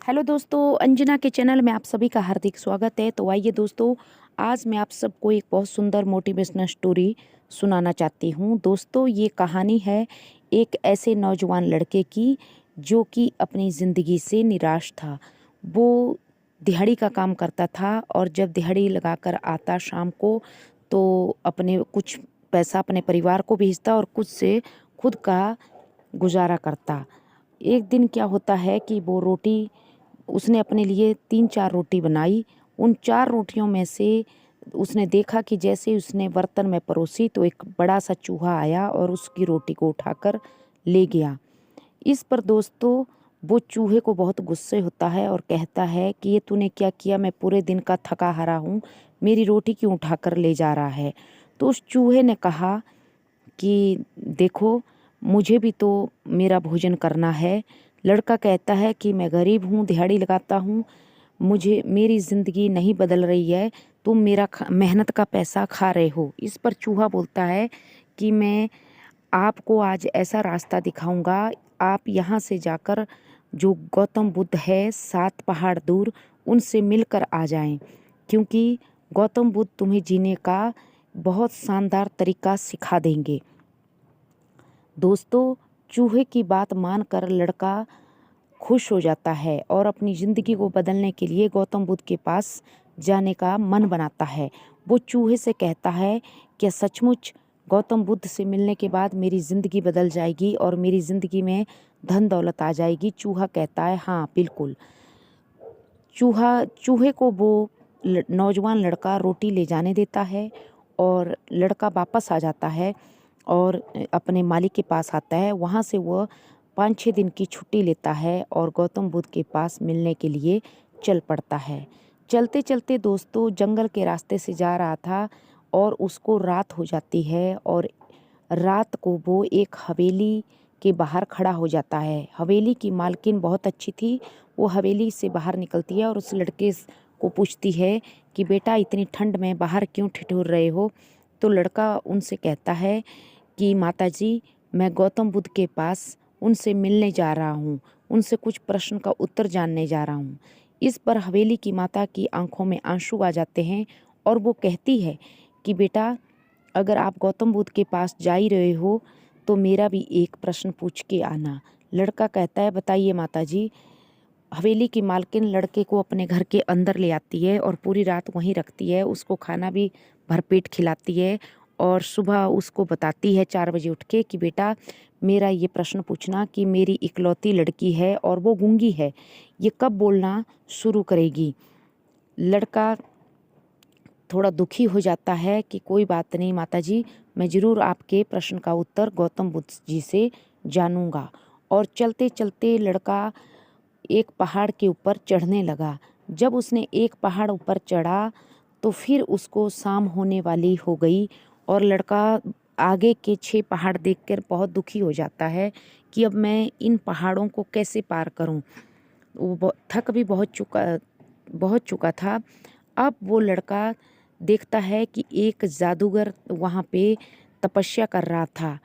Hello दोस्तों, अंजना के channel में आप सभी का हार्दिक स्वागत है। तो आइए दोस्तों, आज मैं आप सबको एक बहुत सुंदर मोटिवेशनल स्टोरी सुनाना चाहती हूँ। दोस्तों, ये कहानी है एक ऐसे नौजवान लड़के की जो कि अपनी ज़िंदगी से निराश था। वो दिहाड़ी का काम करता था और जब दिहाड़ी लगाकर आता शाम को तो अपने कुछ पैसा अपने परिवार को भेजता और कुछ से खुद का गुजारा करता। एक दिन क्या होता है कि वो रोटी उसने अपने लिए 3-4 रोटी बनाई। उन 4 रोटियों में से उसने देखा कि जैसे ही उसने बर्तन में परोसी तो एक बड़ा-सा चूहा आया और उसकी रोटी को उठाकर ले गया। इस पर दोस्तों वो चूहे को बहुत गुस्से होता है और कहता है कि ये तूने क्या किया? मैं पूरे दिन का थका हारा हूँ, मेरी रोटी क्यों उठाकर ले जा रहा है? तो उस चूहे ने कहा कि देखो, मुझे भी तो मेरा भोजन करना है। लड़का कहता है कि मैं गरीब हूँ, दिहाड़ी लगाता हूँ, मुझे मेरी ज़िंदगी नहीं बदल रही है, तुम मेरा मेहनत का पैसा खा रहे हो। इस पर चूहा बोलता है कि मैं आपको आज ऐसा रास्ता दिखाऊंगा, आप यहाँ से जाकर जो गौतम बुद्ध है 7 पहाड़ दूर, उनसे मिलकर आ जाएं, क्योंकि गौतम बुद्ध तुम्हें जीने का बहुत शानदार तरीका सिखा देंगे। दोस्तों, चूहे की बात मानकर लड़का खुश हो जाता है और अपनी ज़िंदगी को बदलने के लिए गौतम बुद्ध के पास जाने का मन बनाता है। वो चूहे से कहता है, क्या सचमुच गौतम बुद्ध से मिलने के बाद मेरी ज़िंदगी बदल जाएगी और मेरी ज़िंदगी में धन दौलत आ जाएगी? चूहा कहता है, हाँ बिल्कुल। चूहे को वो नौजवान लड़का रोटी ले जाने देता है और लड़का वापस आ जाता है और अपने मालिक के पास आता है। वहाँ से वह 5-6 दिन की छुट्टी लेता है और गौतम बुद्ध के पास मिलने के लिए चल पड़ता है। चलते चलते दोस्तों जंगल के रास्ते से जा रहा था और उसको रात हो जाती है और रात को वो एक हवेली के बाहर खड़ा हो जाता है। हवेली की मालकिन बहुत अच्छी थी। वो हवेली से बाहर निकलती है और उस लड़के को पूछती है कि बेटा, इतनी ठंड में बाहर क्यों ठिठुर रहे हो? तो लड़का उनसे कहता है कि माताजी, मैं गौतम बुद्ध के पास उनसे मिलने जा रहा हूँ, उनसे कुछ प्रश्न का उत्तर जानने जा रहा हूँ। इस पर हवेली की माता की आंखों में आंसू आ जाते हैं और वो कहती है कि बेटा, अगर आप गौतम बुद्ध के पास जा ही रहे हो तो मेरा भी एक प्रश्न पूछ के आना। लड़का कहता है, बताइए माताजी। हवेली की मालकिन लड़के को अपने घर के अंदर ले आती है और पूरी रात वहीं रखती है। उसको खाना भी भरपेट खिलाती है और सुबह उसको बताती है 4 बजे उठ के कि बेटा, मेरा ये प्रश्न पूछना कि मेरी इकलौती लड़की है और वो गूंगी है, ये कब बोलना शुरू करेगी? लड़का थोड़ा दुखी हो जाता है कि कोई बात नहीं माताजी, मैं ज़रूर आपके प्रश्न का उत्तर गौतम बुद्ध जी से जानूंगा। और चलते चलते लड़का एक पहाड़ के ऊपर चढ़ने लगा। जब उसने एक पहाड़ ऊपर चढ़ा तो फिर उसको शाम होने वाली हो गई और लड़का आगे के 6 पहाड़ देखकर बहुत दुखी हो जाता है कि अब मैं इन पहाड़ों को कैसे पार करूं। वो थक भी बहुत चुका था। अब वो लड़का देखता है कि एक जादूगर वहाँ पे तपस्या कर रहा था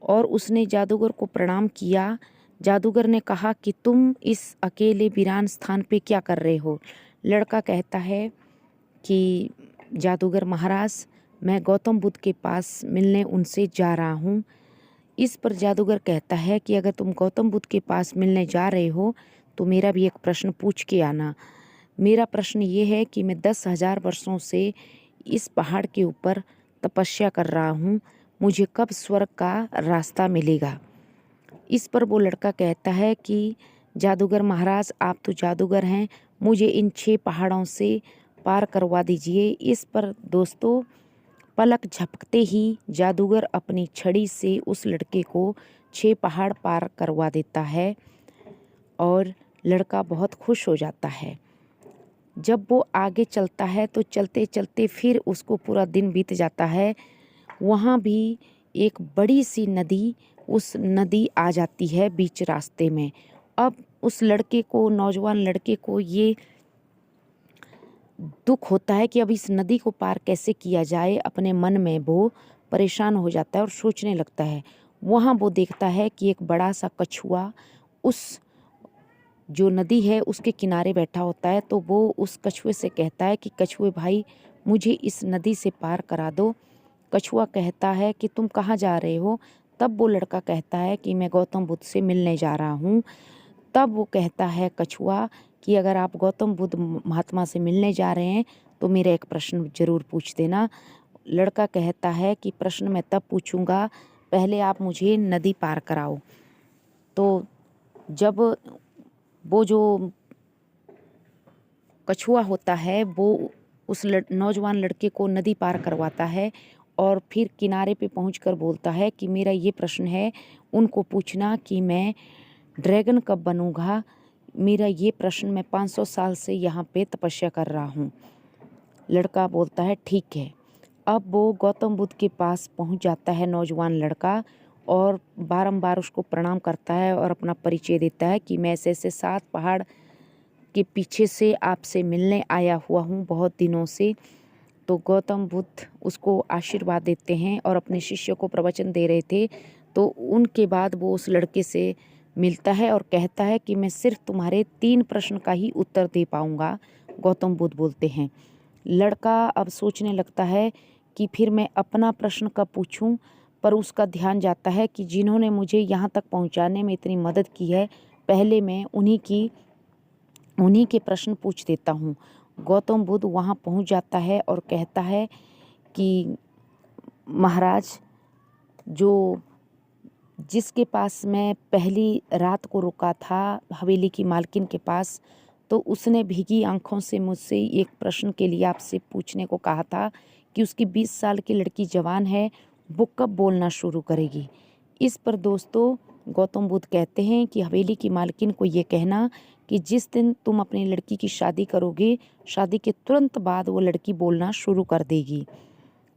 और उसने जादूगर को प्रणाम किया। जादूगर ने कहा कि तुम इस अकेले वीरान स्थान पे क्या कर रहे हो? लड़का कहता है कि जादूगर महाराज, मैं गौतम बुद्ध के पास मिलने उनसे जा रहा हूँ। इस पर जादूगर कहता है कि अगर तुम गौतम बुद्ध के पास मिलने जा रहे हो तो मेरा भी एक प्रश्न पूछ के आना। मेरा प्रश्न ये है कि मैं 10,000 वर्षों से इस पहाड़ के ऊपर तपस्या कर रहा हूँ, मुझे कब स्वर्ग का रास्ता मिलेगा? इस पर वो लड़का कहता है कि जादूगर महाराज, आप तो जादूगर हैं, मुझे इन 6 पहाड़ों से पार करवा दीजिए। इस पर दोस्तों पलक झपकते ही जादूगर अपनी छड़ी से उस लड़के को 6 पहाड़ पार करवा देता है और लड़का बहुत खुश हो जाता है। जब वो आगे चलता है तो चलते चलते फिर उसको पूरा दिन बीत जाता है। वहाँ भी एक बड़ी सी नदी, उस नदी आ जाती है बीच रास्ते में। अब उस लड़के को, नौजवान लड़के को ये दुख होता है कि अब इस नदी को पार कैसे किया जाए। अपने मन में वो परेशान हो जाता है और सोचने लगता है। वहाँ वो देखता है कि एक बड़ा सा कछुआ उस जो नदी है उसके किनारे बैठा होता है। तो वो उस कछुए से कहता है कि कछुए भाई, मुझे इस नदी से पार करा दो। कछुआ कहता है कि तुम कहाँ जा रहे हो? तब वो लड़का कहता है कि मैं गौतम बुद्ध से मिलने जा रहा हूँ। तब वो कहता है कछुआ कि अगर आप गौतम बुद्ध महात्मा से मिलने जा रहे हैं तो मेरा एक प्रश्न ज़रूर पूछ देना। लड़का कहता है कि प्रश्न मैं तब पूछूंगा, पहले आप मुझे नदी पार कराओ। तो जब वो जो कछुआ होता है वो उस नौजवान लड़के को नदी पार करवाता है और फिर किनारे पे पहुंचकर बोलता है कि मेरा ये प्रश्न है, उनको पूछना कि मैं ड्रैगन कब बनूंगा। मेरा ये प्रश्न, मैं 500 साल से यहाँ पे तपस्या कर रहा हूँ। लड़का बोलता है ठीक है। अब वो गौतम बुद्ध के पास पहुँच जाता है नौजवान लड़का और बारंबार उसको प्रणाम करता है और अपना परिचय देता है कि मैं ऐसे 7 पहाड़ के पीछे से आपसे मिलने आया हुआ हूँ बहुत दिनों से। तो गौतम बुद्ध उसको आशीर्वाद देते हैं और अपने शिष्य को प्रवचन दे रहे थे। तो उनके बाद वो उस लड़के से मिलता है और कहता है कि मैं सिर्फ तुम्हारे 3 प्रश्न का ही उत्तर दे पाऊँगा। गौतम बुद्ध बोलते हैं। लड़का अब सोचने लगता है कि फिर मैं अपना प्रश्न कब पूछूं, पर उसका ध्यान जाता है कि जिन्होंने मुझे यहाँ तक पहुँचाने में इतनी मदद की है, पहले मैं उन्हीं के प्रश्न पूछ देता हूँ। गौतम बुद्ध वहाँ पहुँच जाता है और कहता है कि महाराज, जो जिसके पास मैं पहली रात को रुका था हवेली की मालकिन के पास, तो उसने भीगी आंखों से मुझसे एक प्रश्न के लिए आपसे पूछने को कहा था कि उसकी 20 साल की लड़की जवान है, वो कब बोलना शुरू करेगी। इस पर दोस्तों गौतम बुद्ध कहते हैं कि हवेली की मालकिन को ये कहना कि जिस दिन तुम अपनी लड़की की शादी करोगे, शादी के तुरंत बाद वो लड़की बोलना शुरू कर देगी।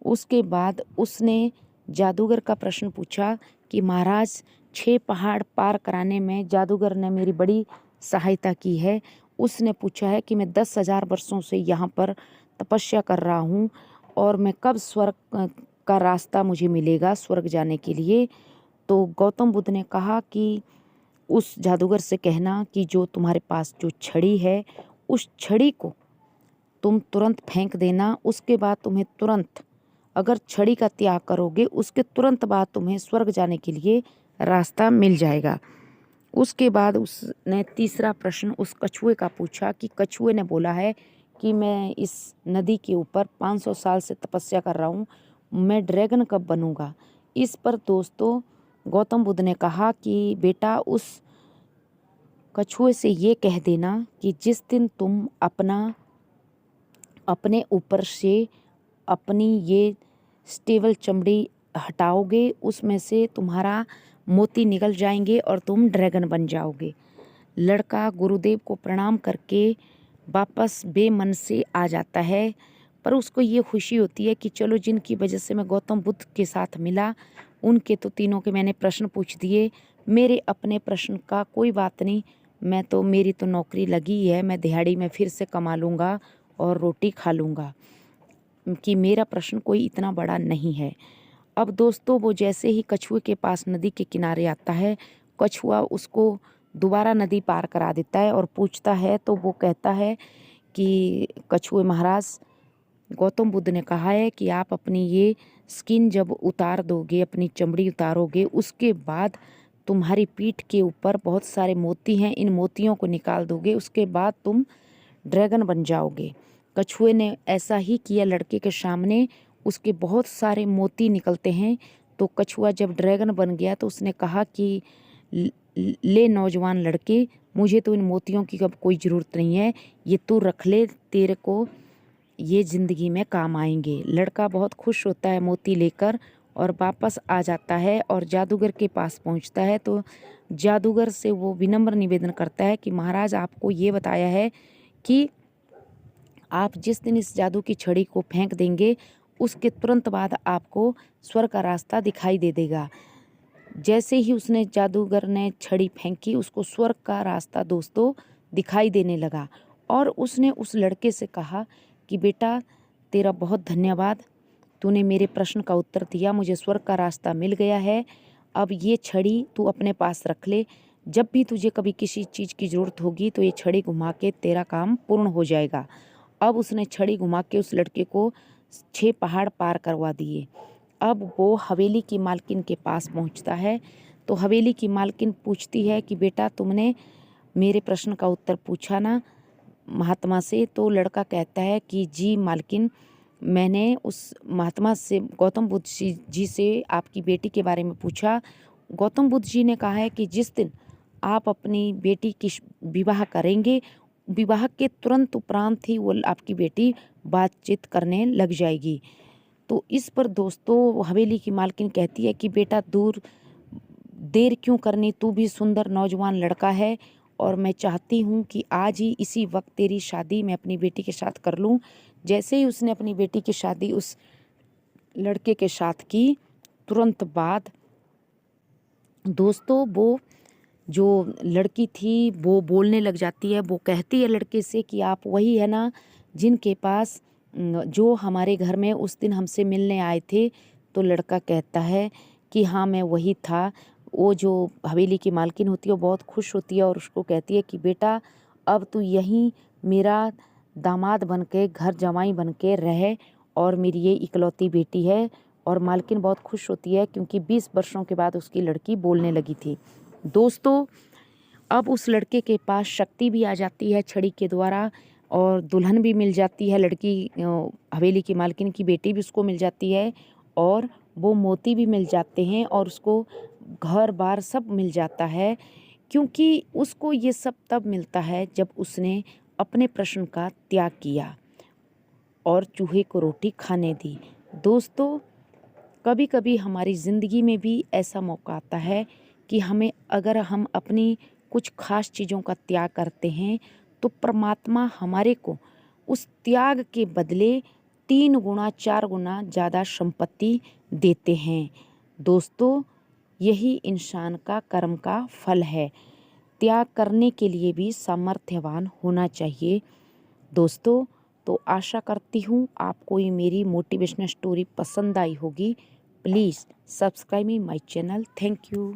उसके बाद उसने जादूगर का प्रश्न पूछा कि महाराज, 6 पहाड़ पार कराने में जादूगर ने मेरी बड़ी सहायता की है। उसने पूछा है कि मैं 10,000 वर्षों से यहाँ पर तपस्या कर रहा हूँ और मैं कब स्वर्ग का रास्ता मुझे मिलेगा स्वर्ग जाने के लिए। तो गौतम बुद्ध ने कहा कि उस जादूगर से कहना कि जो तुम्हारे पास जो छड़ी है, उस छड़ी को तुम तुरंत फेंक देना। उसके बाद तुम्हें तुरंत, अगर छड़ी का त्याग करोगे, उसके तुरंत बाद तुम्हें स्वर्ग जाने के लिए रास्ता मिल जाएगा। उसके बाद उसने तीसरा प्रश्न उस कछुए का पूछा कि कछुए ने बोला है कि मैं इस नदी के ऊपर 500 साल से तपस्या कर रहा हूँ, मैं ड्रैगन कब बनूंगा। इस पर दोस्तों गौतम बुद्ध ने कहा कि बेटा, उस कछुए से ये कह देना कि जिस दिन तुम अपने ऊपर से अपनी ये स्टेबल चमड़ी हटाओगे, उसमें से तुम्हारा मोती निकल जाएंगे और तुम ड्रैगन बन जाओगे। लड़का गुरुदेव को प्रणाम करके वापस बेमन से आ जाता है, पर उसको ये खुशी होती है कि चलो, जिनकी वजह से मैं गौतम बुद्ध के साथ मिला, उनके तो तीनों के मैंने प्रश्न पूछ दिए, मेरे अपने प्रश्न का कोई बात नहीं। मेरी तो नौकरी लगी है, मैं दिहाड़ी में फिर से कमा लूँगा और रोटी खा लूँगा, कि मेरा प्रश्न कोई इतना बड़ा नहीं है। अब दोस्तों वो जैसे ही कछुए के पास नदी के किनारे आता है, कछुआ उसको दोबारा नदी पार करा देता है और पूछता है। तो वो कहता है कि कछुए महाराज, गौतम बुद्ध ने कहा है कि आप अपनी ये स्किन जब उतार दोगे, अपनी चमड़ी उतारोगे, उसके बाद तुम्हारी पीठ के ऊपर बहुत सारे मोती हैं, इन मोतियों को निकाल दोगे, उसके बाद तुम ड्रैगन बन जाओगे। कछुए ने ऐसा ही किया लड़के के सामने, उसके बहुत सारे मोती निकलते हैं। तो कछुआ जब ड्रैगन बन गया तो उसने कहा कि ले नौजवान लड़के, मुझे तो इन मोतियों की अब कोई ज़रूरत नहीं है, ये तू रख ले, तेरे को ये ज़िंदगी में काम आएंगे। लड़का बहुत खुश होता है मोती लेकर और वापस आ जाता है और जादूगर के पास पहुंचता है। तो जादूगर से वो विनम्र निवेदन करता है कि महाराज, आपको ये बताया है कि आप जिस दिन इस जादू की छड़ी को फेंक देंगे, उसके तुरंत बाद आपको स्वर्ग का रास्ता दिखाई दे देगा। जैसे ही उसने जादूगर ने छड़ी फेंकी, उसको स्वर्ग का रास्ता दोस्तों दिखाई देने लगा और उसने उस लड़के से कहा कि बेटा, तेरा बहुत धन्यवाद, तूने मेरे प्रश्न का उत्तर दिया, मुझे स्वर्ग का रास्ता मिल गया है। अब ये छड़ी तू अपने पास रख ले, जब भी तुझे कभी किसी चीज़ की ज़रूरत होगी तो ये छड़ी घुमा के तेरा काम पूर्ण हो जाएगा। अब उसने छड़ी घुमा के उस लड़के को 6 पहाड़ पार करवा दिए। अब वो हवेली की मालकिन के पास पहुंचता है तो हवेली की मालकिन पूछती है कि बेटा तुमने मेरे प्रश्न का उत्तर पूछा ना महात्मा से। तो लड़का कहता है कि जी मालकिन, मैंने उस महात्मा से गौतम बुद्ध जी से आपकी बेटी के बारे में पूछा। गौतम बुद्ध जी ने कहा है कि जिस दिन आप अपनी बेटी की विवाह करेंगे, विवाह के तुरंत उपरांत ही वो आपकी बेटी बातचीत करने लग जाएगी। तो इस पर दोस्तों हवेली की मालकिन कहती है कि बेटा देर क्यों करनी, तू भी सुंदर नौजवान लड़का है और मैं चाहती हूँ कि आज ही इसी वक्त तेरी शादी मैं अपनी बेटी के साथ कर लूँ। जैसे ही उसने अपनी बेटी की शादी उस लड़के के साथ की, तुरंत बाद दोस्तों वो जो लड़की थी वो बोलने लग जाती है। वो कहती है लड़के से कि आप वही है ना जिनके पास जो हमारे घर में उस दिन हमसे मिलने आए थे। तो लड़का कहता है कि हाँ मैं वही था। वो जो हवेली की मालकिन होती है वो बहुत खुश होती है और उसको कहती है कि बेटा अब तू यहीं मेरा दामाद बन के घर जमाई बन के रहे और मेरी ये इकलौती बेटी है। और मालकिन बहुत खुश होती है क्योंकि 20 वर्षों के बाद उसकी लड़की बोलने लगी थी। दोस्तों अब उस लड़के के पास शक्ति भी आ जाती है छड़ी के द्वारा और दुल्हन भी मिल जाती है। लड़की हवेली की मालकिन की बेटी भी उसको मिल जाती है और वो मोती भी मिल जाते हैं और उसको घर बार सब मिल जाता है। क्योंकि उसको ये सब तब मिलता है जब उसने अपने प्रश्न का त्याग किया और चूहे को रोटी खाने दी। दोस्तों कभी कभी हमारी ज़िंदगी में भी ऐसा मौका आता है कि अगर हम अपनी कुछ खास चीज़ों का त्याग करते हैं तो परमात्मा हमारे को उस त्याग के बदले 3 गुना 4 गुना ज़्यादा संपत्ति देते हैं। दोस्तों यही इंसान का कर्म का फल है। त्याग करने के लिए भी सामर्थ्यवान होना चाहिए। दोस्तों तो आशा करती हूँ आपको ये मेरी मोटिवेशनल स्टोरी पसंद आई होगी। Please subscribe me my channel. Thank you.